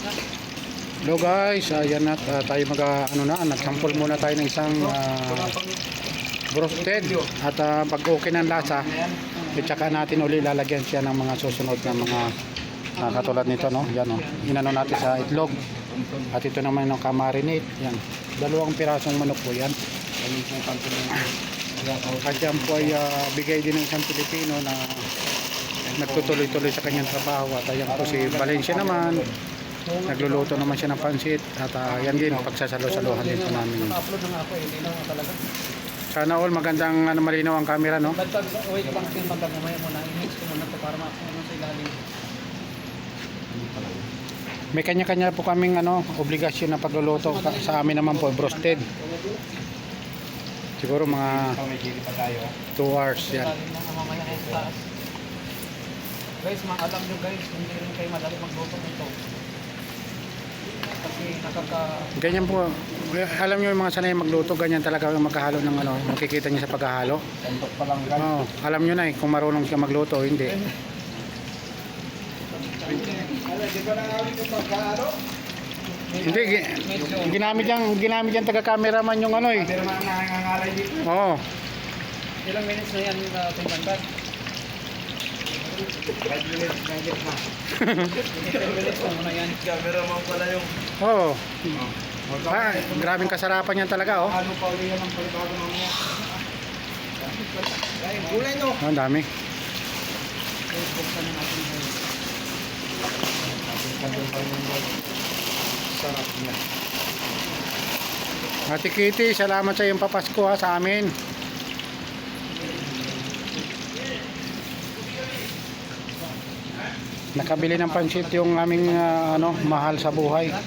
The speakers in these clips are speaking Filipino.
Hello guys, ayan na tayo nag-sample muna tayo ng isang broasted at pag okay ng lasa, tsaka natin uli lalagyan siya ng mga susunod na mga katulad nito, no? Yan, no? Inano natin sa itlog. At ito naman yung kamarinate. Yan. 2 pirasong manok po yan. At yan po ay bigay din ng isang Pilipino na nagtutuloy-tuloy sa kanyang trabaho. At ayan po si Valencia naman. Nagluluto naman siya ng pansit. At yan din, pagsasalo-saluhan din po namin. Sana all magandang malinaw ang camera, no? Wait lang yung mamaya muna. I-mix ko muna ito para makakuha sa ilalim. May kanya-kanya po kaming obligasyon na pagluluto. Sa amin naman po broasted. Siguro mga 2 hours yan. Guys, alam nyo guys, hindi rin kayo madali magluto nito. Kasi ganyan po. Alam nyo yung mga sanay magluto, ganyan talaga yung maghahalo ng makikita nyo sa paghahalo. Alam nyo na kung marunong siya magluto o hindi. Hindi, ginamit yan taga-cameraman yung Oo. Ilang minutes na yan kay Bandan? 5 minutes na. 10 minutes na muna yan. Cameraman pala yung... Oo. Grabing kasarapan yan talaga, oh. Ano pa ulit yan ang palibago mamaya? Ay, gulay no. Ang dami. Buksan na natin guys. Sarap niya. Ate Kitty, salamat sa iyong papasko sa amin. Nakabili ng pansit yung aming mahal sa buhay. Ano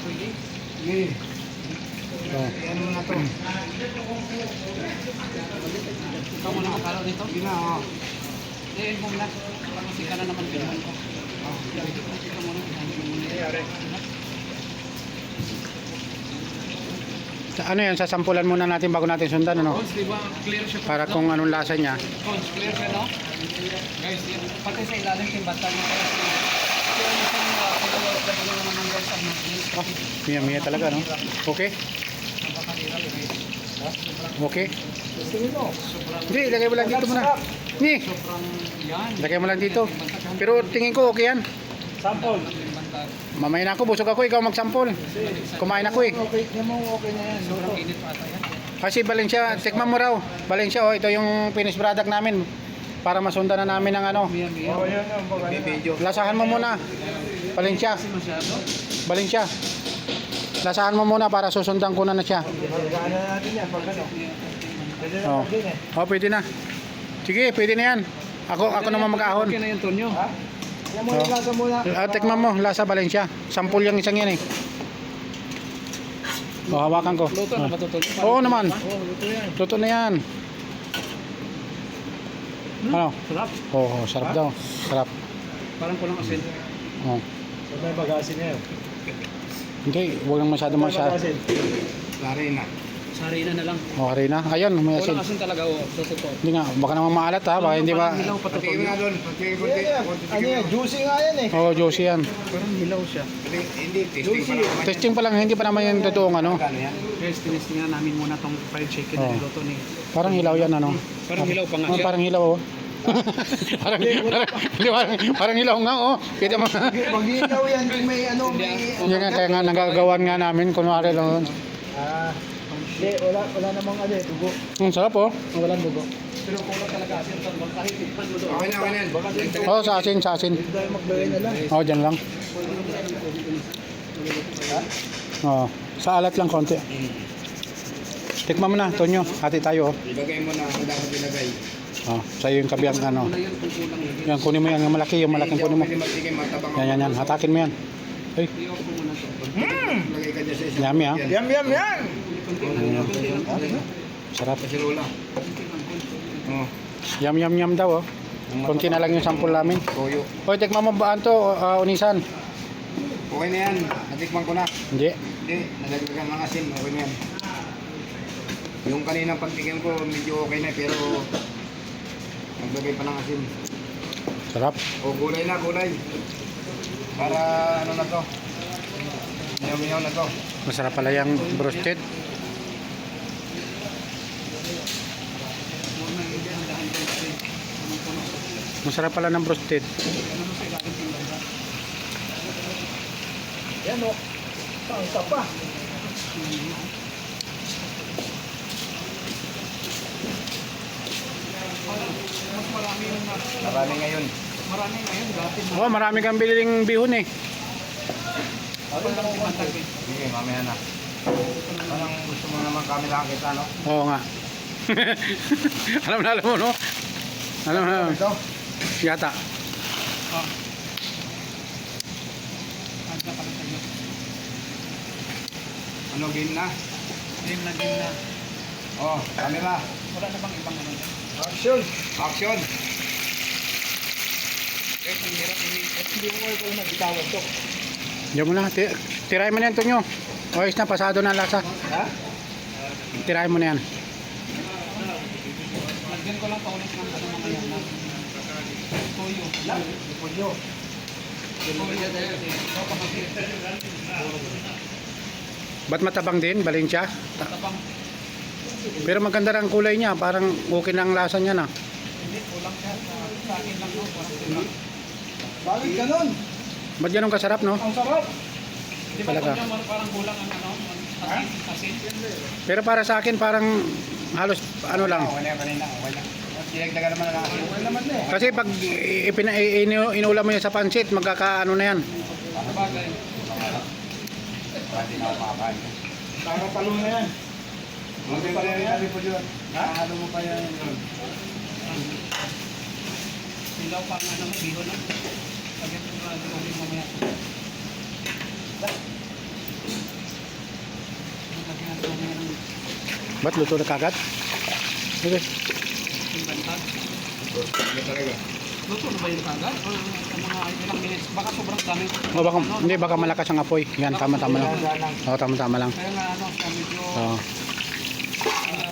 na to? Ikaw muna akala nito? Gina, Diyan mo muna. Kasi ka na naman pinuhan ko. Ikaw muna. Ano yan, sasampulan muna natin bago natin sundan, Diba clear siya? para kung anong lasa niya. Clear siya, no? Guys, pati sa ilalim yung bata niya. Miya talaga, no? Okay? Okay? Hindi, ilagay mo lang dito muna. Ni, ilagay mo lang dito. Pero tingin ko okay yan. sample. Mamaya na ako, busog ako, ikaw magsampol. Kumain ako eh. Okay na yan. Sobrang init pa ata yan. Kasi Valencia, tikman mo raw. Valencia, ito yung finished product namin. Para masundan na namin ng Miya. Oh, yan ang video. Lasahan mo muna. Valencia, Kasi masyado. Valencia. Lasahan mo muna para susundan ko na siya. Pagkaan na natin yan. Pag ano. Pwede na Oh. din eh. Oh, pwede na. Sige, pwede na yan. Ako naman mag-ahon. Okay na yung Tonyo. Ha? Yan mo yung lasa muna. Tikman mo, lasa Valencia. Sampul yung isang yan eh. Oh, hawakan ko. Luto na ba ito, Tonyo? Oo naman. Oh, luto yan. Luto na yan. Ano? Sarap. Oo, sarap daw. Sarap. Parang kulang asin. Oh. So may bagasin niya yun. Hindi, huwag lang masyado. Larina. Sarina na lang. Oh, harina. Ayun, may asin. Kulang asin talaga, sa totoo. Hindi nga, baka naman maalat ha. Baka hindi ba? Parang hilaw pa ito, Pati Tonyo. nga doon. Ano yan? Juicy nga yan eh. Oh, juicy yan. Parang hilaw siya. Hindi, testing pa naman. Testing pa lang, hindi pa naman yung totoong Ano yan? Guys, tinistingan namin muna tong fried chicken na Oh. niluto ni. Parang hilaw yan, ano? Parang hilaw pa nga Oh, siya. parang hilaw, oh. parang hilaw nga, oh. Kita mo. Pag ilaw yan, kung may ano, may... Yan nga, kaya nga nagagawan nga namin, kunwari lang. Hindi, wala namang ano eh, dugo. Sarap, oh. Walang dugo. Pero kulang talaga asin to. Kahit tikman mo doon. Okay na yan. Oh, sa asin, sa asin. Hindi tayo maglagay na lang. Oh, dyan lang. Oh, sa alat lang konti. Tikman mo na, Tonyo. Hati tayo, oh. Ilagay mo na ang dapat ilagay. Oh, sa'yo yung kabiyang ano. Wala yun kung kulang yun. Yan, kunin mo yan, yung malaki, yung malaking kunin mo. Pwede matigay, matabang Yan, yan, yan. Hatakin mo yan. Ay, Iyok ko muna to. Lagay ka dyan sa isang. yummy, ah. Yan! Sarap. Kasi lola. Oh, Yum daw, oh. Konti na lang yung sample namin. toyo. Hoy, tikman mo ba to, Unisan? Okay na yan. Natikman ko na. Hindi. Hindi, nalagyan ng asin. Okay na yan. Yung kaninang pagtikim ko, medyo okay na. Pero, naglagay pa ng asin. Sarap. O, gulay na, gulay. Para, ano na to. Miyaw-miyaw na to. Masarap pala yung broasted. Huwag na hindi ang dahan ko kasi anong puno. Masarap pala ng broasted. Ano mo siya galing ng lasa. Yan o. Isa pa. Mas marami yung Marami ngayon. marami ngayon dati na. Oh, marami kang biling bihon eh. Ako lang si Mantag eh. Sige, mamaya na. Parang gusto mo naman kami lang kita, no? Oo nga. alam mo, no? Alam mo, Ito. yata. Oh. Handa pala sa'yo. Ano, game na? Game na. Oh, camera. Wala na bang ibang ano? Action! Action! Guys, ang hirap ini. Hindi mo kayo magbitawan to. Diyan mo na. Tirahin mo na yan, Tonyo. Oyos na, pasado na ang lasa. Ha? Tirahin mo na yan. Lagyan ko lang paulit ng ano mga yan na toyo. Pulyo. Ba't matabang din, Valencia? Tapang Pero maganda rin ang kulay niya. Parang okay na ang lasa niya na. hindi kulang siya sa akin lang no. Parang kulang. Bakit ganun? Ba't ganun kasarap, no? Ang sarap! Di ba Talaga. kung parang kulang ang ano? Asin. Pero para sa akin, parang halos ano lang. Okay na, kanina. Okay na. Dinagdagan naman na natin. Okay naman na eh. Kasi pag inulam mo yan sa pansit, magkakaano na yan. Sabagay. Pwede na upapan. Kakapalo na yan. Magkakalo na yan. Ha? Ano mo pa yan yun? Silaw pa ang ano mo, biho na. Lagyan ko na ulit mamaya. Lagyan natin mamaya ng Ba't luto na kagad? Okay. bantag. Ano talaga? Luto na ba yung kagad? O mga ilang minutes? Baka sobrang dami. O baka, hindi, baka malakas ang apoy. Yan, tama-tama lang. Oo, tama-tama lang. Kaya nga ano, siya medyo Oo.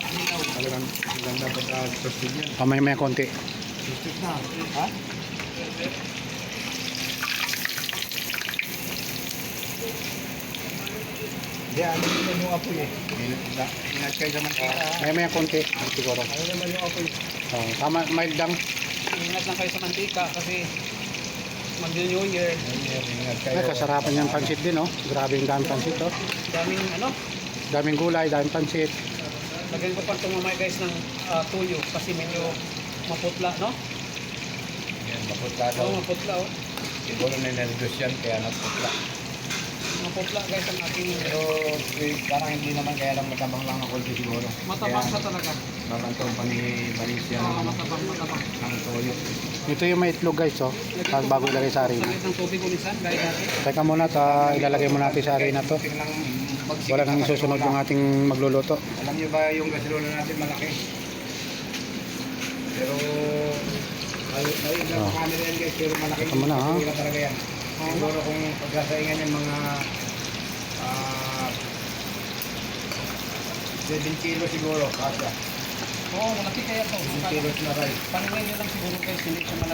hilaw. Talagang ganda pa sa toasted yan. Pamay-maya konti. Toasted na. Ha? Hindi, ano naman yung apoy eh. Inagkay naman ka. Maya-maya konti. Siguro. Ano naman yung apoy? Oo, tama, mild lang. Ingat lang kayo sa mantika kasi mag-New Year. Ingat Ay, kasarapan yung pansit din, oh. Grabe yung daming pansit, oh. Daming ano, Daming gulay, daming pansit. lagyan ko pa itong mamaya guys ng tuyo kasi medyo maputla, no? Yan, maputla daw. Oo, maputla, oh. Siguro na nervous yan, kaya naputla. Maputla guys ang aking Pero parang hindi naman, kaya lang matabang lang ako siguro. matabang siya talaga. Bakantong panibalis yan Oo, ng matabang. toyo. Ito yung may itlog, guys, oh. Tapos bago ilagay sa harina. Saglit ng tubig ulisan, gaya natin. Teka muna, ilalagay mo natin sa harina to. Tingnan magsikip Wala nang sa susunod kasula. yung ating magluluto. Alam niyo ba yung gasolina natin malaki? Pero ay Oh. camera yan guys, pero malaki. Teka muna, ha? Gasolina talaga yan. Siguro kung pagkasaingan yung mga 7 kilo siguro, kasya. Oo, malaki kaya to. 7 kilos na rice. Paningin nyo lang siguro guys, hindi siya malaki.